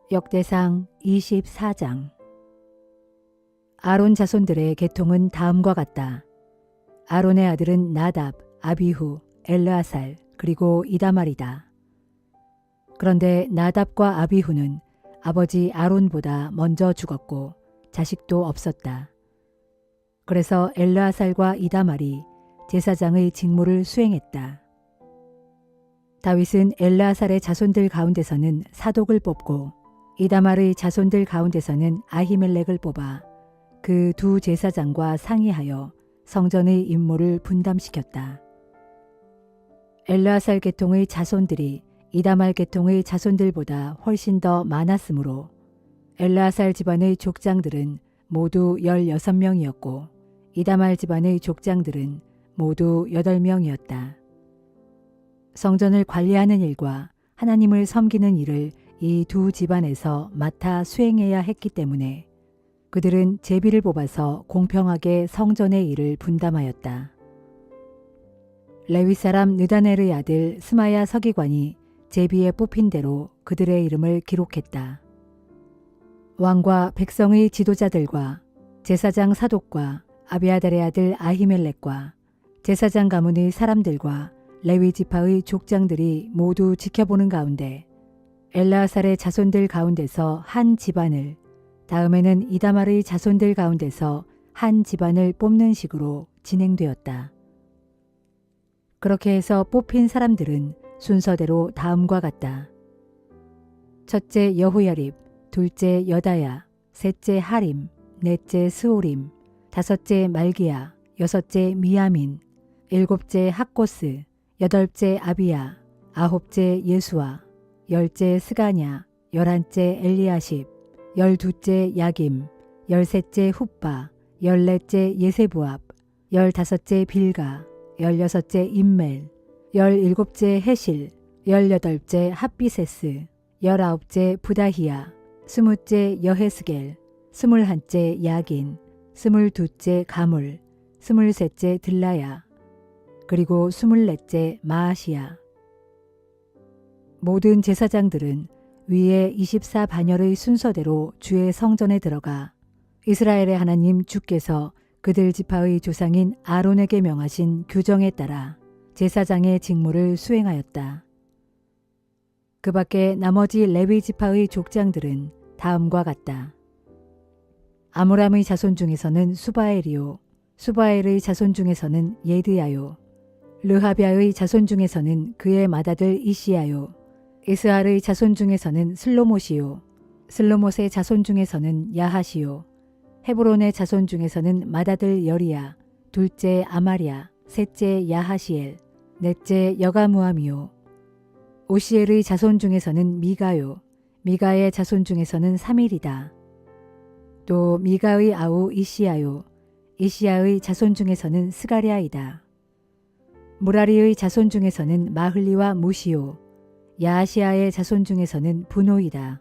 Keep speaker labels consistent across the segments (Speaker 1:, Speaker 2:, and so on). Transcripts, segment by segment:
Speaker 1: 역대상 24장. 아론 자손들의 계통은 다음과 같다. 아론의 아들은 나답, 아비후, 엘르아살, 그리고 이다말이다. 그런데 나답과 아비후는 아버지 아론보다 먼저 죽었고 자식도 없었다. 그래서 엘르아살과 이다말이 제사장의 직무를 수행했다. 다윗은 엘르아살의 자손들 가운데서는 사독을 뽑고 이다말의 자손들 가운데서는 아히멜렉을 뽑아 그 두 제사장과 상의하여 성전의 임무를 분담시켰다. 엘르아살 계통의 자손들이 이다말 계통의 자손들보다 훨씬 더 많았으므로 엘르아살 집안의 족장들은 모두 16명이었고 이다말 집안의 족장들은 모두 8명이었다. 성전을 관리하는 일과 하나님을 섬기는 일을 이 두 집안에서 맡아 수행해야 했기 때문에 그들은 제비를 뽑아서 공평하게 성전의 일을 분담하였다. 레위 사람 느다넬의 아들 스마야 서기관이 제비에 뽑힌 대로 그들의 이름을 기록했다. 왕과 백성의 지도자들과 제사장 사독과 아비아달의 아들 아히멜렉과 제사장 가문의 사람들과 레위 지파의 족장들이 모두 지켜보는 가운데 엘르아살의 자손들 가운데서 한 집안을, 다음에는 이다말의 자손들 가운데서 한 집안을 뽑는 식으로 진행되었다. 그렇게 해서 뽑힌 사람들은 순서대로 다음과 같다. 첫째 여호야립, 둘째 여다야, 셋째 하림, 넷째 스오림, 다섯째 말기야, 여섯째 미야민, 일곱째 학고스, 여덟째 아비야, 아홉째 예수아, 열째 스가냐, 열한째 엘리야십, 열두째 야김, 열셋째 훗바, 열넷째 예세부압, 열다섯째 빌가, 열여섯째 임멜, 열일곱째 헤실, 열여덟째 핫비세스, 열아홉째 부다히야, 스무째 여헤스겔, 스물한째 야긴, 스물두째 가물, 스물셋째 들라야, 그리고 스물넷째 마아시야. 모든 제사장들은 위에 24반열의 순서대로 주의 성전에 들어가 이스라엘의 하나님 주께서 그들 지파의 조상인 아론에게 명하신 규정에 따라 제사장의 직무를 수행하였다. 그 밖에 나머지 레위 지파의 족장들은 다음과 같다. 아므람의 자손 중에서는 수바엘이요, 수바엘의 자손 중에서는 예드야요, 르하비아의 자손 중에서는 그의 맏아들 이시야요, 이스할의 자손 중에서는 슬로못이요, 슬로못의 자손 중에서는 야하시요, 헤브론의 자손 중에서는 맏아들 여리야, 둘째 아마랴, 셋째 야하시엘, 넷째 여가무함이요, 오시엘의 자손 중에서는 미가요, 미가의 자손 중에서는 사밀이다. 또 미가의 아우 이시야요, 이시야의 자손 중에서는 스가랴이다. 무라리의 자손 중에서는 마흘리와 무시요, 야하시아의 자손 중에서는 분호이다.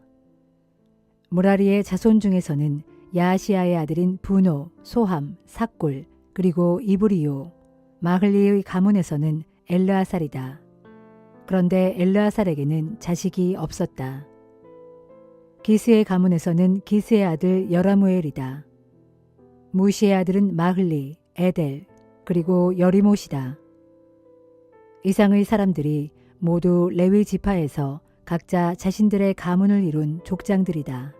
Speaker 1: 무라리의 자손 중에서는 야하시아의 아들인 분호, 소함, 삭굴, 그리고 이브리요, 마흘리의 가문에서는 엘르아살이다. 그런데 엘르아살에게는 자식이 없었다. 기스의 가문에서는 기스의 아들 여라무엘이다. 무시의 아들은 마흘리, 에델, 그리고 여리못이다. 이상의 사람들이 모두 레위 지파에서 각자 자신들의 가문을 이룬 족장들이다.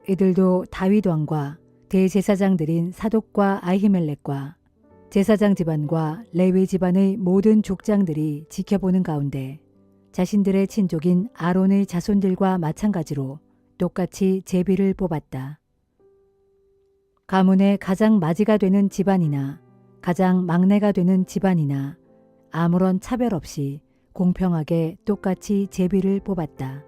Speaker 1: 이들도 다윗 왕과 대제사장들인 사독과 아히멜렉과 제사장 집안과 레위 집안의 모든 족장들이 지켜보는 가운데 자신들의 친족인 아론의 자손들과 마찬가지로 똑같이 제비를 뽑았다. 가문의 가장 맞이가 되는 집안이나 가장 막내가 되는 집안이나 아무런 차별 없이 공평하게 똑같이 제비를 뽑았다.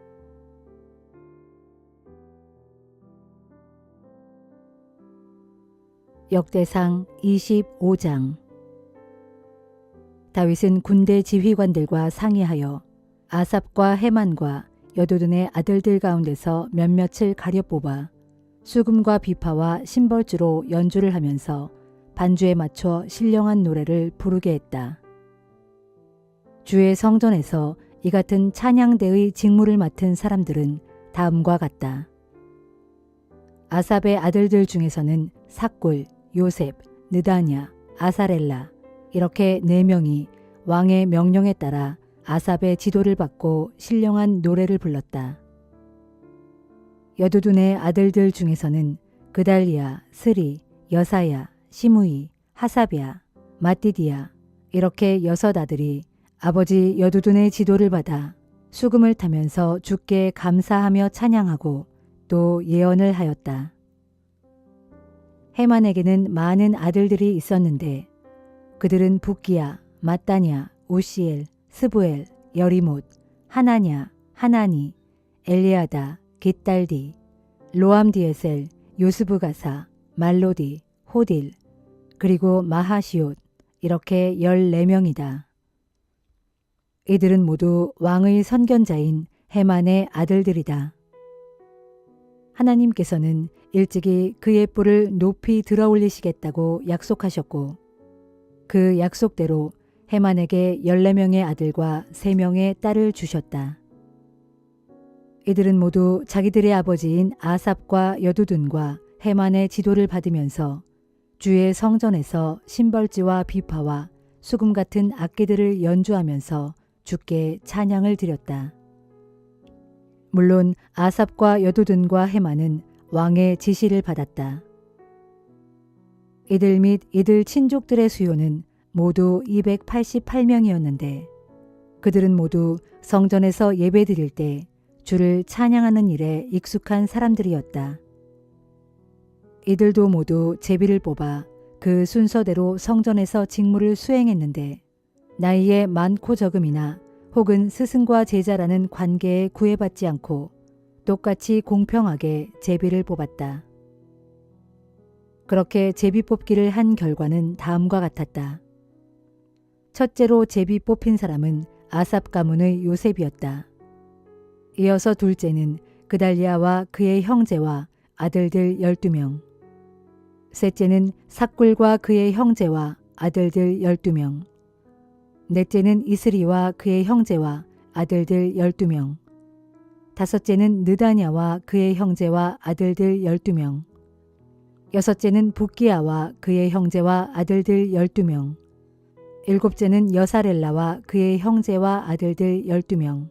Speaker 1: 역대상 25장. 다윗은 군대 지휘관들과 상의하여 아삽과 헤만과 여두둔의 아들들 가운데서 몇몇을 가려 뽑아 수금과 비파와 심벌주로 연주를 하면서 반주에 맞춰 신령한 노래를 부르게 했다. 주의 성전에서 이 같은 찬양대의 직무를 맡은 사람들은 다음과 같다. 아삽의 아들들 중에서는 삭굴, 요셉, 느다냐, 아사렐라 이렇게 4명이 왕의 명령에 따라 아삽의 지도를 받고 신령한 노래를 불렀다. 여두둔의 아들들 중에서는 그달리야, 스리, 여사야, 시므이, 하사비야, 마띠디야 이렇게 6 아들이 아버지 여두둔의 지도를 받아 수금을 타면서 주께 감사하며 찬양하고 또 예언을 하였다. 헤만에게는 많은 아들들이 있었는데 그들은 붓기야, 마따냐, 우시엘, 스부엘, 여리못, 하나냐, 하나니, 엘리아다, 깃달디, 로암디에셀, 요스부가사, 말로디, 호딜, 그리고 마하시옷 이렇게 14명이다. 이들은 모두 왕의 선견자인 헤만의 아들들이다. 하나님께서는 일찍이 그의 뿔을 높이 들어올리시겠다고 약속하셨고 그 약속대로 헤만에게 14명의 아들과 3명의 딸을 주셨다. 이들은 모두 자기들의 아버지인 아삽과 여두둔과 헤만의 지도를 받으면서 주의 성전에서 심벌지와 비파와 수금 같은 악기들을 연주하면서 주께 찬양을 드렸다. 물론 아삽과 여두둔과 헤만은 왕의 지시를 받았다. 이들 및 이들 친족들의 수요는 모두 288명이었는데 그들은 모두 성전에서 예배드릴 때 주를 찬양하는 일에 익숙한 사람들이었다. 이들도 모두 제비를 뽑아 그 순서대로 성전에서 직무를 수행했는데 나이에 많고 적음이나 혹은 스승과 제자라는 관계에 구애받지 않고 똑같이 공평하게 제비를 뽑았다. 그렇게 제비 뽑기를 한 결과는 다음과 같았다. 첫째로 제비 뽑힌 사람은 아삽 가문의 요셉이었다. 이어서 둘째는 그달리아와 그의 형제와 아들들 12명. 셋째는 삭굴과 그의 형제와 아들들 12명. 넷째는 이스리와 그의 형제와 아들들 12명. 다섯째는 느다냐와 그의 형제와 아들들 12명. 여섯째는 붓기야와 그의 형제와 아들들 12명. 일곱째는 여사렐라와 그의 형제와 아들들 12명.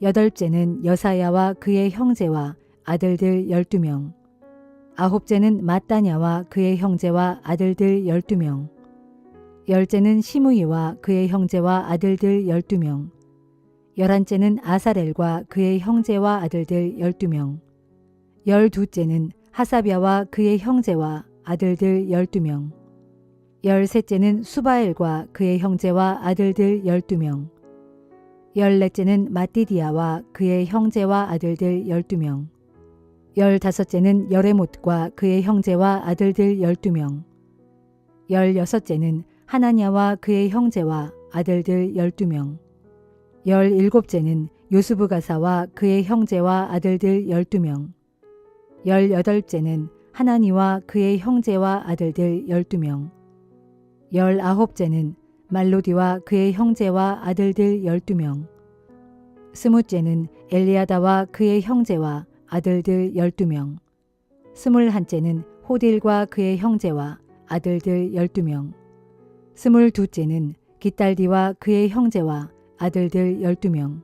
Speaker 1: 여덟째는 여사야와 그의 형제와 아들들 12명. 아홉째는 마따냐와 그의 형제와 아들들 12명. 열째는 시므이와 그의 형제와 아들들 12명. 열한째는 아사렐과 그의 형제와 아들들 12명. 열두째는 하사비아와 그의 형제와 아들들 12명. 열셋째는 수바엘과 그의 형제와 아들들 12명. 열넷째는 마띠디아와 그의 형제와 아들들 12명. 열다섯째는 여레못과 그의 형제와 아들들 12명. 열여섯째는 하나냐와 그의 형제와 아들들 12명. 열일곱째는 요스부가사와 그의 형제와 아들들 12명. 열여덟째는 하나니와 그의 형제와 아들들 12명. 열아홉째는 말로디와 그의 형제와 아들들 12명. 스무째는 엘리아다와 그의 형제와 아들들 12명. 스물한째는 호딜과 그의 형제와 아들들 12명. 스물두째는 깃달디와 그의 형제와 아들들 12명.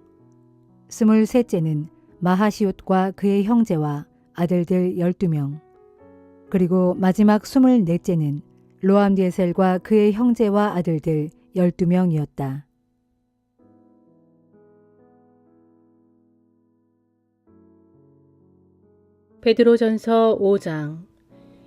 Speaker 1: 스물셋째는 마하시옷과 그의 형제와 아들들 12명. 그리고 마지막 24째는 로암디에셀과 그의 형제와 아들들 12명이었다.
Speaker 2: 베드로전서 5장.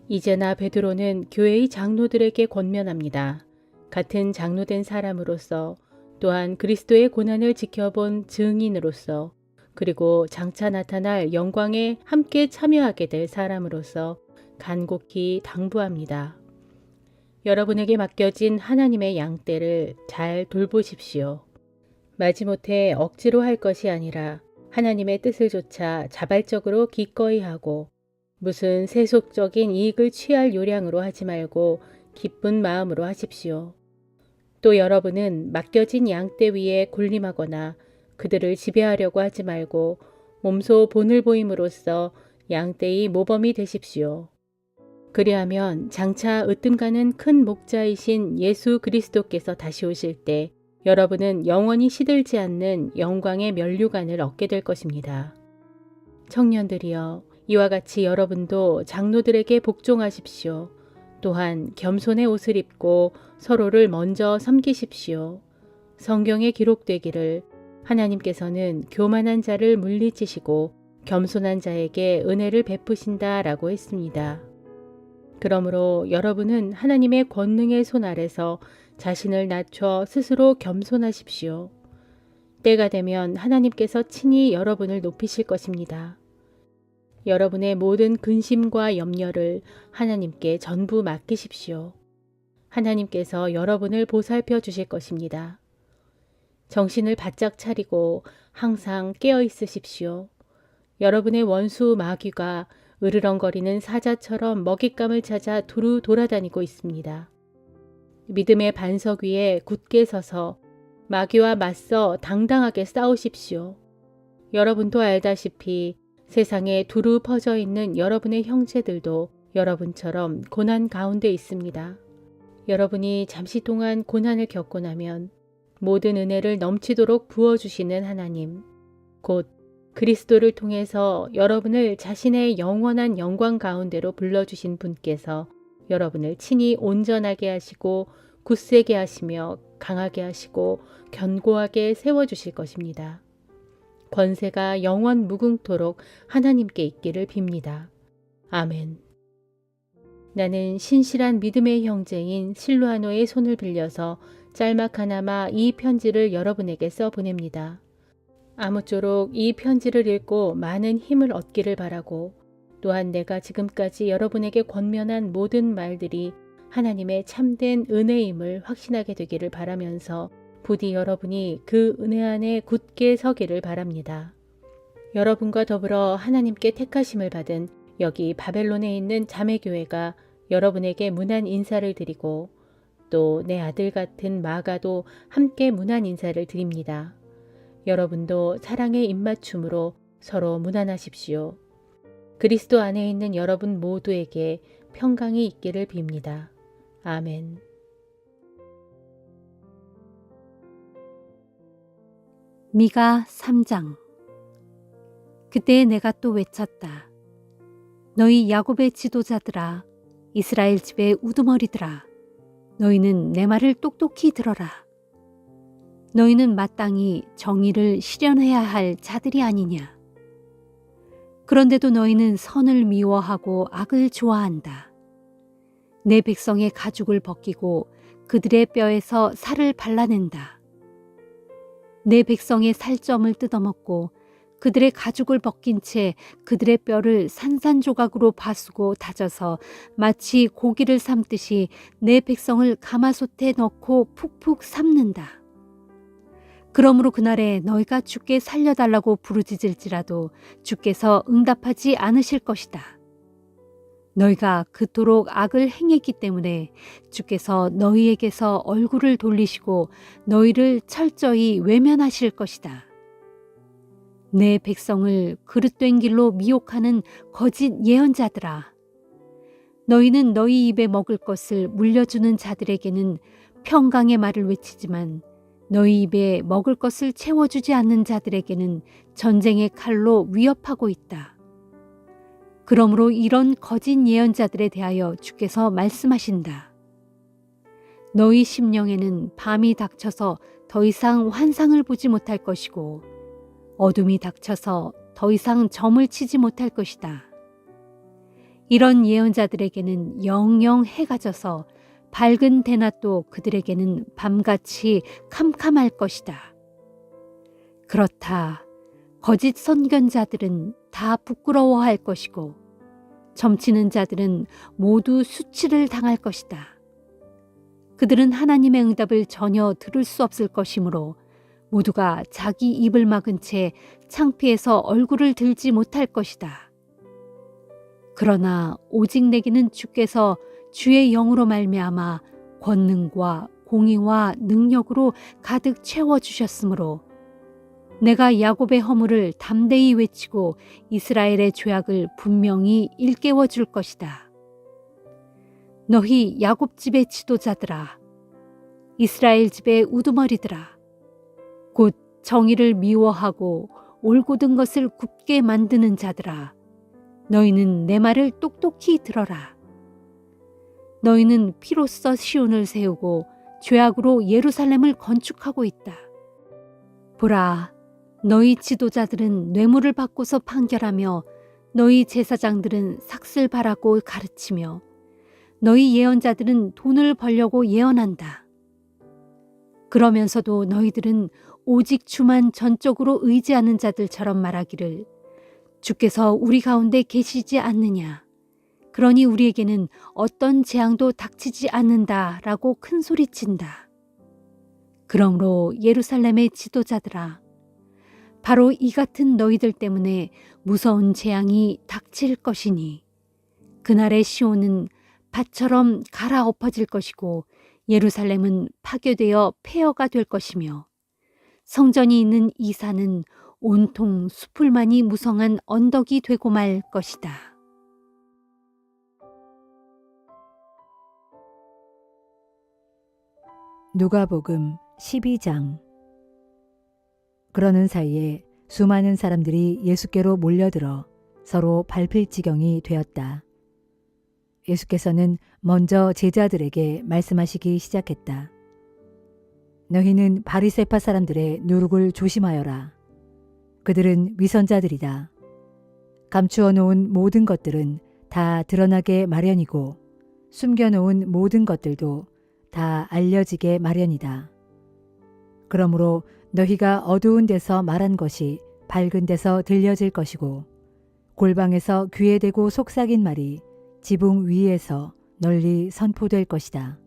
Speaker 2: 이제나 베드로는 교회의 장로들에게 권면합니다. 같은 장로된 사람으로서 또한 그리스도의 고난을 지켜본 증인으로서 그리고 장차 나타날 영광에 함께 참여하게 될 사람으로서 간곡히 당부합니다. 여러분에게 맡겨진 하나님의 양떼를 잘 돌보십시오. 마지못해 억지로 할 것이 아니라 하나님의 뜻을 조차 자발적으로 기꺼이 하고 무슨 세속적인 이익을 취할 요량으로 하지 말고 기쁜 마음으로 하십시오. 또 여러분은 맡겨진 양떼 위에 군림하거나 그들을 지배하려고 하지 말고 몸소 본을 보임으로써 양떼의 모범이 되십시오. 그리하면 장차 으뜸가는 큰 목자이신 예수 그리스도께서 다시 오실 때 여러분은 영원히 시들지 않는 영광의 면류관을 얻게 될 것입니다. 청년들이여, 이와 같이 여러분도 장로들에게 복종하십시오. 또한 겸손의 옷을 입고 서로를 먼저 섬기십시오. 성경에 기록되기를 하나님께서는 교만한 자를 물리치시고 겸손한 자에게 은혜를 베푸신다라고 했습니다. 그러므로 여러분은 하나님의 권능의 손 아래서 자신을 낮춰 스스로 겸손하십시오. 때가 되면 하나님께서 친히 여러분을 높이실 것입니다. 여러분의 모든 근심과 염려를 하나님께 전부 맡기십시오. 하나님께서 여러분을 보살펴 주실 것입니다. 정신을 바짝 차리고 항상 깨어 있으십시오. 여러분의 원수 마귀가 으르렁거리는 사자처럼 먹잇감을 찾아 두루 돌아다니고 있습니다. 믿음의 반석 위에 굳게 서서 마귀와 맞서 당당하게 싸우십시오. 여러분도 알다시피 세상에 두루 퍼져 있는 여러분의 형제들도 여러분처럼 고난 가운데 있습니다. 여러분이 잠시 동안 고난을 겪고 나면 모든 은혜를 넘치도록 부어주시는 하나님, 곧 그리스도를 통해서 여러분을 자신의 영원한 영광 가운데로 불러주신 분께서 여러분을 친히 온전하게 하시고 굳세게 하시며 강하게 하시고 견고하게 세워주실 것입니다. 권세가 영원 무궁토록 하나님께 있기를 빕니다. 아멘. 나는 신실한 믿음의 형제인 실루아노의 손을 빌려서 짤막하나마 이 편지를 여러분에게 써보냅니다. 아무쪼록 이 편지를 읽고 많은 힘을 얻기를 바라고, 또한 내가 지금까지 여러분에게 권면한 모든 말들이 하나님의 참된 은혜임을 확신하게 되기를 바라면서 부디 여러분이 그 은혜 안에 굳게 서기를 바랍니다. 여러분과 더불어 하나님께 택하심을 받은 여기 바벨론에 있는 자매교회가 여러분에게 문안 인사를 드리고, 또 내 아들 같은 마가도 함께 문안 인사를 드립니다. 여러분도 사랑의 입맞춤으로 서로 문안하십시오. 그리스도 안에 있는 여러분 모두에게 평강이 있기를 빕니다. 아멘.
Speaker 1: 미가 3장. 그때 내가 또 외쳤다. 너희 야곱의 지도자들아, 이스라엘 집의 우두머리들아, 너희는 내 말을 똑똑히 들어라. 너희는 마땅히 정의를 실현해야 할 자들이 아니냐. 그런데도 너희는 선을 미워하고 악을 좋아한다. 내 백성의 가죽을 벗기고 그들의 뼈에서 살을 발라낸다. 내 백성의 살점을 뜯어먹고 그들의 가죽을 벗긴 채 그들의 뼈를 산산조각으로 바수고 다져서 마치 고기를 삶듯이 내 백성을 가마솥에 넣고 푹푹 삶는다. 그러므로 그날에 너희가 주께 살려달라고 부르짖을지라도 주께서 응답하지 않으실 것이다. 너희가 그토록 악을 행했기 때문에 주께서 너희에게서 얼굴을 돌리시고 너희를 철저히 외면하실 것이다. 내 백성을 그릇된 길로 미혹하는 거짓 예언자들아, 너희는 너희 입에 먹을 것을 물려주는 자들에게는 평강의 말을 외치지만 너희 입에 먹을 것을 채워주지 않는 자들에게는 전쟁의 칼로 위협하고 있다. 그러므로 이런 거짓 예언자들에 대하여 주께서 말씀하신다. 너희 심령에는 밤이 닥쳐서 더 이상 환상을 보지 못할 것이고 어둠이 닥쳐서 더 이상 점을 치지 못할 것이다. 이런 예언자들에게는 영영 해가 져서 밝은 대낮도 그들에게는 밤같이 캄캄할 것이다. 그렇다. 거짓 선견자들은 다 부끄러워할 것이고 점치는 자들은 모두 수치를 당할 것이다. 그들은 하나님의 응답을 전혀 들을 수 없을 것이므로 모두가 자기 입을 막은 채 창피해서 얼굴을 들지 못할 것이다. 그러나 오직 내게는 주께서 주의 영으로 말미암아 권능과 공의와 능력으로 가득 채워주셨으므로 내가 야곱의 허물을 담대히 외치고 이스라엘의 죄악을 분명히 일깨워 줄 것이다. 너희 야곱 집의 지도자들아, 이스라엘 집의 우두머리들아, 곧 정의를 미워하고 올곧은 것을 굽게 만드는 자들아, 너희는 내 말을 똑똑히 들어라. 너희는 피로써 시온을 세우고 죄악으로 예루살렘을 건축하고 있다. 보라, 너희 지도자들은 뇌물을 받고서 판결하며 너희 제사장들은 삭슬 바라고 가르치며 너희 예언자들은 돈을 벌려고 예언한다. 그러면서도 너희들은 오직 주만 전적으로 의지하는 자들처럼 말하기를 주께서 우리 가운데 계시지 않느냐. 그러니 우리에게는 어떤 재앙도 닥치지 않는다라고 큰 소리친다. 그러므로 예루살렘의 지도자들아, 바로 이 같은 너희들 때문에 무서운 재앙이 닥칠 것이니 그날의 시온은 밭처럼 갈아엎어질 것이고 예루살렘은 파괴되어 폐허가 될 것이며 성전이 있는 이 산은 온통 수풀만이 무성한 언덕이 되고 말 것이다. 누가복음 12장. 그러는 사이에 수많은 사람들이 예수께로 몰려들어 서로 밟힐 지경이 되었다. 예수께서는 먼저 제자들에게 말씀하시기 시작했다. 너희는 바리새파 사람들의 누룩을 조심하여라. 그들은 위선자들이다. 감추어 놓은 모든 것들은 다 드러나게 마련이고 숨겨놓은 모든 것들도 다 알려지게 마련이다. 그러므로 너희가 어두운 데서 말한 것이 밝은 데서 들려질 것이고 골방에서 귀에 대고 속삭인 말이 지붕 위에서 널리 선포될 것이다.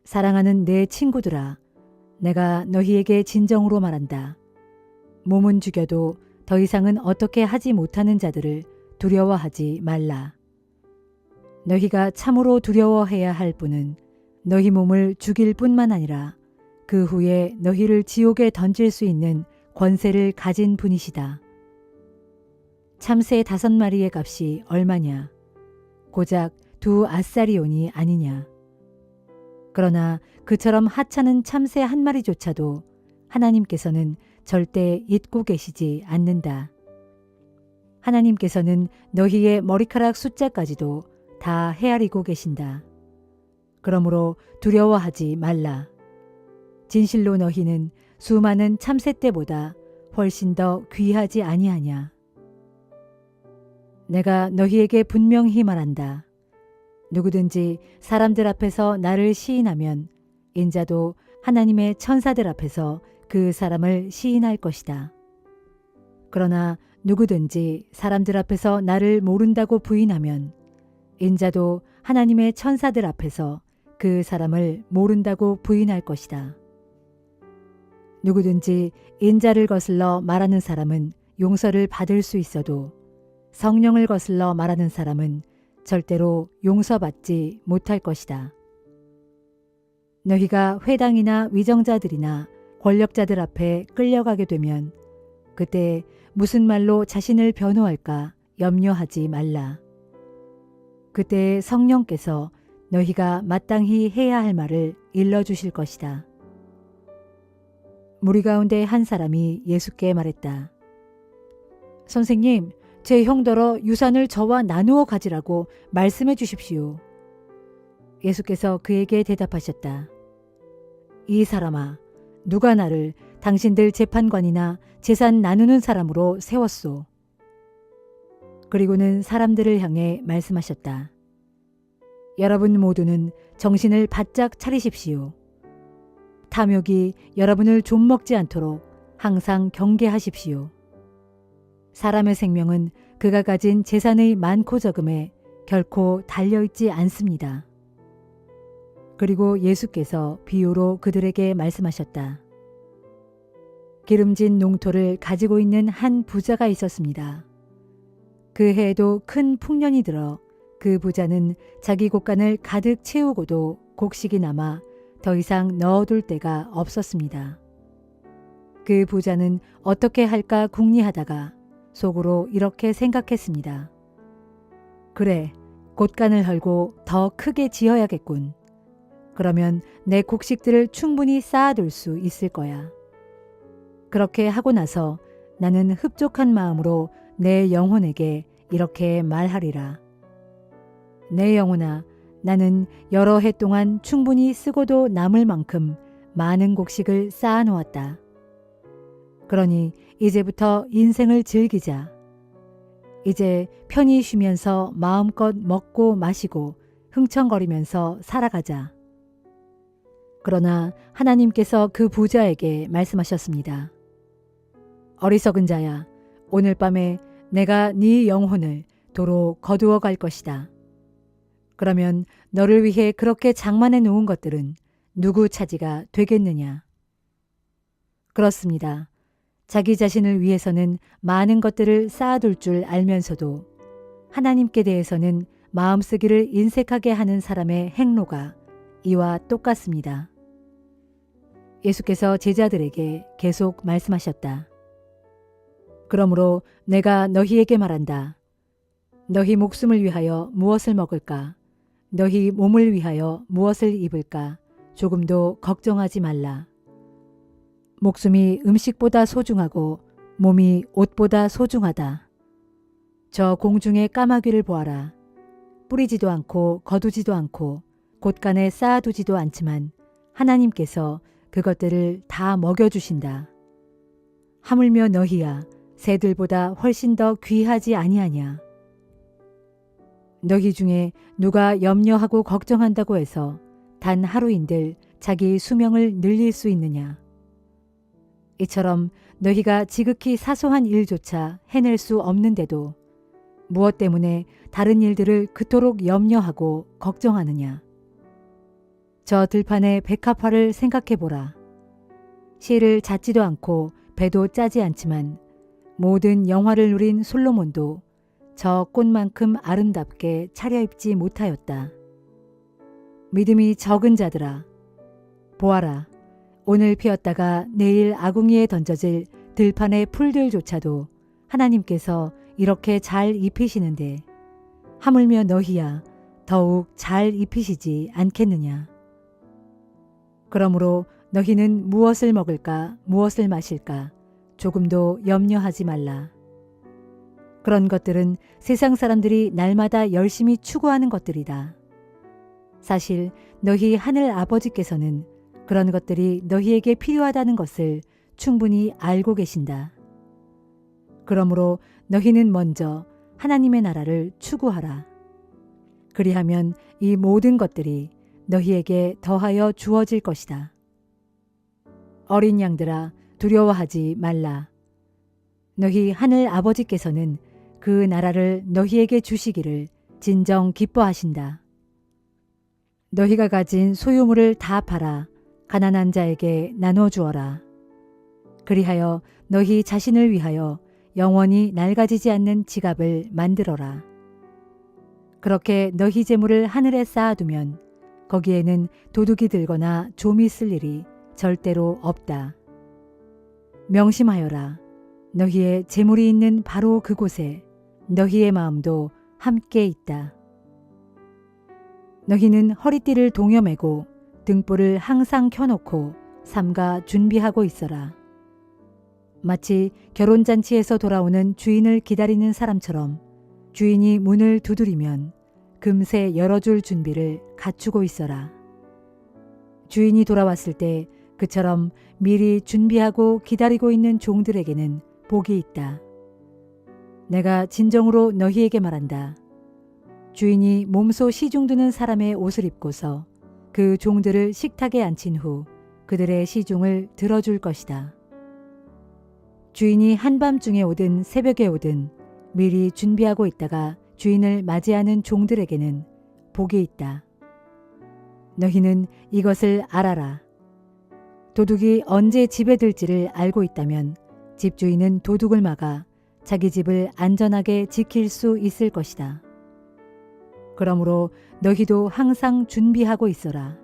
Speaker 1: 사랑하는 내 친구들아, 내가 너희에게 진정으로 말한다. 몸은 죽여도 더 이상은 어떻게 하지 못하는 자들을 두려워하지 말라. 너희가 참으로 두려워해야 할 분은 너희 몸을 죽일 뿐만 아니라 그 후에 너희를 지옥에 던질 수 있는 권세를 가진 분이시다. 참새 5마리의 값이 얼마냐? 고작 2 아사리온이 아니냐? 그러나 그처럼 하찮은 참새 1마리조차도 하나님께서는 절대 잊고 계시지 않는다. 하나님께서는 너희의 머리카락 숫자까지도 다 헤아리고 계신다. 그러므로 두려워하지 말라. 진실로 너희는 수많은 참새떼보다 훨씬 더 귀하지 아니하냐. 내가 너희에게 분명히 말한다. 누구든지 사람들 앞에서 나를 시인하면 인자도 하나님의 천사들 앞에서 그 사람을 시인할 것이다. 그러나 누구든지 사람들 앞에서 나를 모른다고 부인하면 인자도 하나님의 천사들 앞에서 그 사람을 모른다고 부인할 것이다. 누구든지 인자를 거슬러 말하는 사람은 용서를 받을 수 있어도 성령을 거슬러 말하는 사람은 절대로 용서받지 못할 것이다. 너희가 회당이나 위정자들이나 권력자들 앞에 끌려가게 되면 그때 무슨 말로 자신을 변호할까 염려하지 말라. 그때 성령께서 너희가 마땅히 해야 할 말을 일러주실 것이다. 무리 가운데 한 사람이 예수께 말했다. 선생님, 제 형더러 유산을 저와 나누어 가지라고 말씀해 주십시오. 예수께서 그에게 대답하셨다. 이 사람아, 누가 나를 당신들 재판관이나 재산 나누는 사람으로 세웠소? 그리고는 사람들을 향해 말씀하셨다. 여러분 모두는 정신을 바짝 차리십시오. 탐욕이 여러분을 좀먹지 않도록 항상 경계하십시오. 사람의 생명은 그가 가진 재산의 많고 적음에 결코 달려있지 않습니다. 그리고 예수께서 비유로 그들에게 말씀하셨다. 기름진 농토를 가지고 있는 한 부자가 있었습니다. 그 해에도 큰 풍년이 들어 그 부자는 자기 곳간을 가득 채우고도 곡식이 남아 더 이상 넣어둘 데가 없었습니다. 그 부자는 어떻게 할까 궁리하다가 속으로 이렇게 생각했습니다. 그래, 곳간을 헐고 더 크게 지어야겠군. 그러면 내 곡식들을 충분히 쌓아둘 수 있을 거야. 그렇게 하고 나서 나는 흡족한 마음으로 내 영혼에게 이렇게 말하리라. 내 영혼아, 나는 여러 해 동안 충분히 쓰고도 남을 만큼 많은 곡식을 쌓아놓았다. 그러니 이제부터 인생을 즐기자. 이제 편히 쉬면서 마음껏 먹고 마시고 흥청거리면서 살아가자. 그러나 하나님께서 그 부자에게 말씀하셨습니다. 어리석은 자야, 오늘 밤에 내가 네 영혼을 도로 거두어 갈 것이다. 그러면 너를 위해 그렇게 장만해 놓은 것들은 누구 차지가 되겠느냐? 그렇습니다. 자기 자신을 위해서는 많은 것들을 쌓아둘 줄 알면서도 하나님께 대해서는 마음쓰기를 인색하게 하는 사람의 행로가 이와 똑같습니다. 예수께서 제자들에게 계속 말씀하셨다. 그러므로 내가 너희에게 말한다. 너희 목숨을 위하여 무엇을 먹을까? 너희 몸을 위하여 무엇을 입을까? 조금도 걱정하지 말라. 목숨이 음식보다 소중하고 몸이 옷보다 소중하다. 저 공중의 까마귀를 보아라. 뿌리지도 않고 거두지도 않고 곳간에 쌓아두지도 않지만 하나님께서 그것들을 다 먹여주신다. 하물며 너희야 새들보다 훨씬 더 귀하지 아니하냐. 너희 중에 누가 염려하고 걱정한다고 해서 단 하루인들 자기 수명을 늘릴 수 있느냐. 이처럼 너희가 지극히 사소한 일조차 해낼 수 없는데도 무엇 때문에 다른 일들을 그토록 염려하고 걱정하느냐. 저 들판의 백합화를 생각해보라. 실을 잣지도 않고 배도 짜지 않지만 모든 영화를 누린 솔로몬도 저 꽃만큼 아름답게 차려입지 못하였다. 믿음이 적은 자들아, 보아라. 오늘 피었다가 내일 아궁이에 던져질 들판의 풀들조차도 하나님께서 이렇게 잘 입히시는데 하물며 너희야 더욱 잘 입히시지 않겠느냐. 그러므로 너희는 무엇을 먹을까 무엇을 마실까 조금도 염려하지 말라. 그런 것들은 세상 사람들이 날마다 열심히 추구하는 것들이다. 사실 너희 하늘 아버지께서는 그런 것들이 너희에게 필요하다는 것을 충분히 알고 계신다. 그러므로 너희는 먼저 하나님의 나라를 추구하라. 그리하면 이 모든 것들이 너희에게 더하여 주어질 것이다. 어린 양들아, 두려워하지 말라. 너희 하늘 아버지께서는 그 나라를 너희에게 주시기를 진정 기뻐하신다. 너희가 가진 소유물을 다 팔아 가난한 자에게 나눠주어라. 그리하여 너희 자신을 위하여 영원히 낡아지지 않는 지갑을 만들어라. 그렇게 너희 재물을 하늘에 쌓아두면 거기에는 도둑이 들거나 좀이 쓸 일이 절대로 없다. 명심하여라. 너희의 재물이 있는 바로 그곳에 너희의 마음도 함께 있다. 너희는 허리띠를 동여매고 등불을 항상 켜놓고 삼가 준비하고 있어라. 마치 결혼잔치에서 돌아오는 주인을 기다리는 사람처럼 주인이 문을 두드리면 금세 열어줄 준비를 갖추고 있어라. 주인이 돌아왔을 때 그처럼 미리 준비하고 기다리고 있는 종들에게는 복이 있다. 내가 진정으로 너희에게 말한다. 주인이 몸소 시중드는 사람의 옷을 입고서 그 종들을 식탁에 앉힌 후 그들의 시중을 들어줄 것이다. 주인이 한밤중에 오든 새벽에 오든 미리 준비하고 있다가 주인을 맞이하는 종들에게는 복이 있다. 너희는 이것을 알아라. 도둑이 언제 집에 들지를 알고 있다면 집주인은 도둑을 막아 자기 집을 안전하게 지킬 수 있을 것이다. 그러므로 너희도 항상 준비하고 있어라.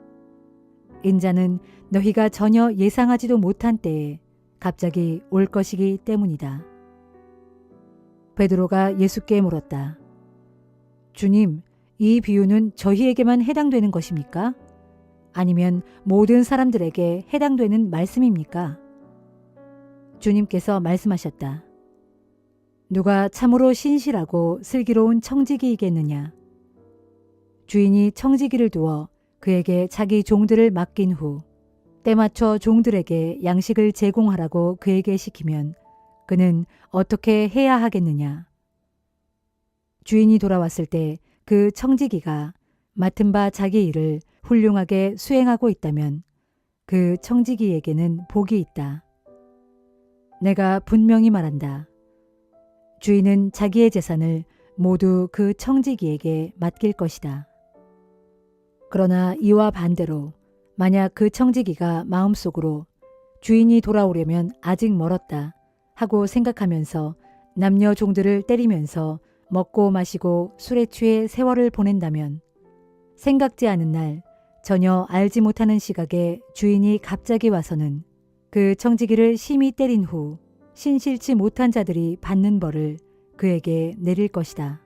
Speaker 1: 인자는 너희가 전혀 예상하지도 못한 때에 갑자기 올 것이기 때문이다. 베드로가 예수께 물었다. 주님, 이 비유는 저희에게만 해당되는 것입니까? 아니면 모든 사람들에게 해당되는 말씀입니까? 주님께서 말씀하셨다. 누가 참으로 신실하고 슬기로운 청지기이겠느냐? 주인이 청지기를 두어 그에게 자기 종들을 맡긴 후 때맞춰 종들에게 양식을 제공하라고 그에게 시키면 그는 어떻게 해야 하겠느냐? 주인이 돌아왔을 때 그 청지기가 맡은 바 자기 일을 훌륭하게 수행하고 있다면 그 청지기에게는 복이 있다. 내가 분명히 말한다. 주인은 자기의 재산을 모두 그 청지기에게 맡길 것이다. 그러나 이와 반대로 만약 그 청지기가 마음속으로 주인이 돌아오려면 아직 멀었다 하고 생각하면서 남녀 종들을 때리면서 먹고 마시고 술에 취해 세월을 보낸다면 생각지 않은 날 전혀 알지 못하는 시각에 주인이 갑자기 와서는 그 청지기를 심히 때린 후 신실치 못한 자들이 받는 벌을 그에게 내릴 것이다.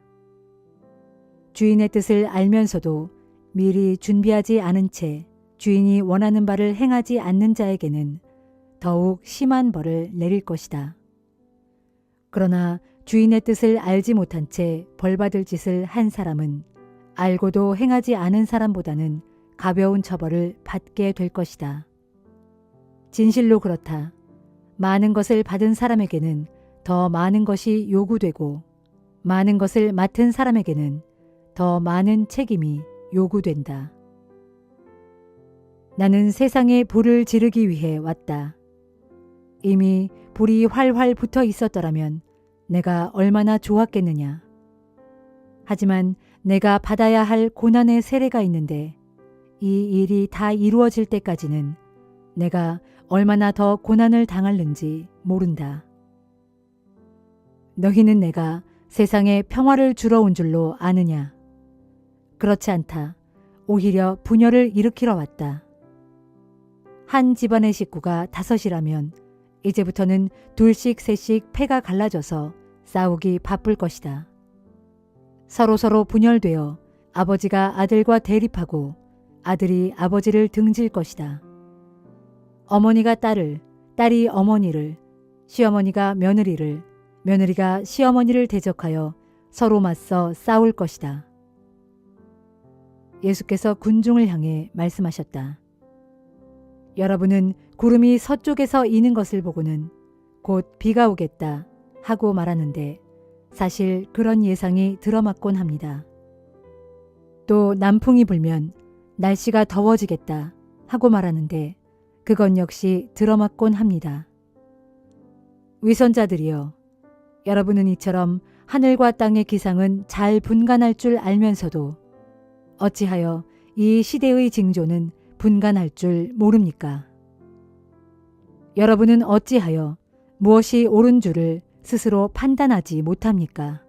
Speaker 1: 주인의 뜻을 알면서도 미리 준비하지 않은 채 주인이 원하는 바를 행하지 않는 자에게는 더욱 심한 벌을 내릴 것이다. 그러나 주인의 뜻을 알지 못한 채 벌받을 짓을 한 사람은 알고도 행하지 않은 사람보다는 가벼운 처벌을 받게 될 것이다. 진실로 그렇다. 많은 것을 받은 사람에게는 더 많은 것이 요구되고 많은 것을 맡은 사람에게는 더 많은 책임이 요구된다. 나는 세상에 불을 지르기 위해 왔다. 이미 불이 활활 붙어 있었더라면 내가 얼마나 좋았겠느냐. 하지만 내가 받아야 할 고난의 세례가 있는데 이 일이 다 이루어질 때까지는 내가 얼마나 더 고난을 당할는지 모른다. 너희는 내가 세상에 평화를 주러 온 줄로 아느냐? 그렇지 않다. 오히려 분열을 일으키러 왔다. 한 집안의 식구가 5이라면 이제부터는 2씩 3씩 패가 갈라져서 싸우기 바쁠 것이다. 서로 분열되어 아버지가 아들과 대립하고 아들이 아버지를 등질 것이다. 어머니가 딸을, 딸이 어머니를, 시어머니가 며느리를, 며느리가 시어머니를 대적하여 서로 맞서 싸울 것이다. 예수께서 군중을 향해 말씀하셨다. 여러분은 구름이 서쪽에서 이는 것을 보고는 곧 비가 오겠다 하고 말하는데 사실 그런 예상이 들어맞곤 합니다. 또 남풍이 불면 날씨가 더워지겠다 하고 말하는데 그건 역시 들어맞곤 합니다. 위선자들이여, 여러분은 이처럼 하늘과 땅의 기상은 잘 분간할 줄 알면서도 어찌하여 이 시대의 징조는 분간할 줄 모릅니까? 여러분은 어찌하여 무엇이 옳은 줄을 스스로 판단하지 못합니까?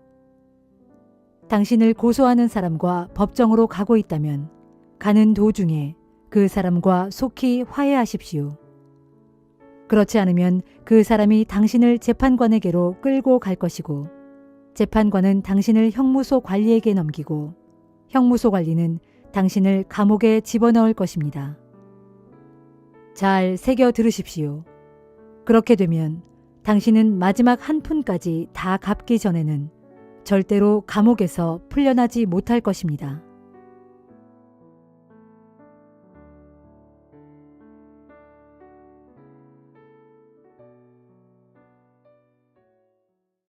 Speaker 1: 당신을 고소하는 사람과 법정으로 가고 있다면 가는 도중에 그 사람과 속히 화해하십시오. 그렇지 않으면 그 사람이 당신을 재판관에게로 끌고 갈 것이고 재판관은 당신을 형무소 관리에게 넘기고 형무소 관리는 당신을 감옥에 집어넣을 것입니다. 잘 새겨 들으십시오. 그렇게 되면 당신은 마지막 한 푼까지 다 갚기 전에는 절대로 감옥에서 풀려나지 못할 것입니다.